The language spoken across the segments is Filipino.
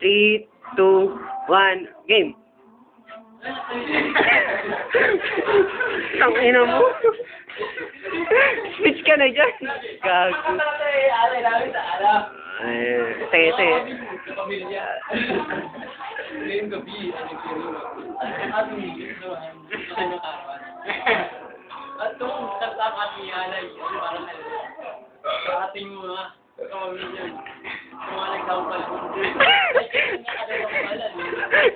3, 2, 1, game! Tangina mo. Switch ka na dyan. Gago. Sige, sige. Ngayong gabi, at itong tasakat ni Alay, parang ating mo ha, kamamilyan, mga nagsampal.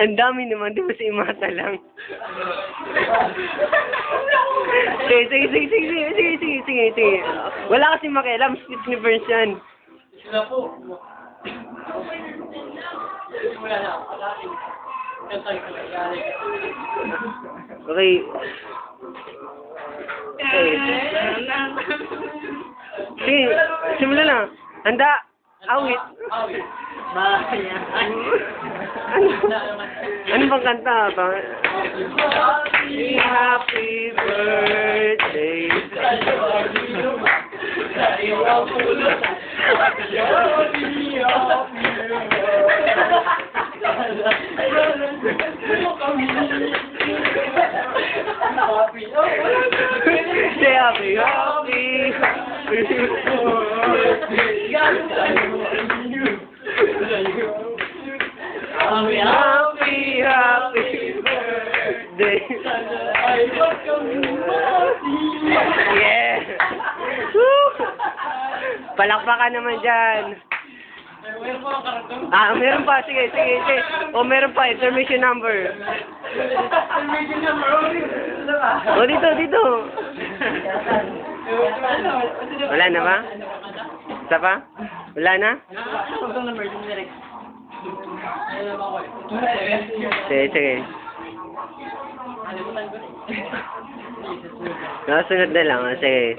Ang dami naman, di ba si Imata lang? Sige. Wala kasi makialam, speech ni Burns yan. Sila po. Wala na, pag-ating. Okay. Sige, simula na. Handa. Awit. Awit. Ano bang kanta? Happy birthday. Say happy. Happy birthday. Yeah. Palakpakan naman dyan. Meron pa. Sige. O, meron pa. Intermission number. O, dito. Wala na ba? Isa pa? Wala na? Sige. Nakasunod na lang. Sige.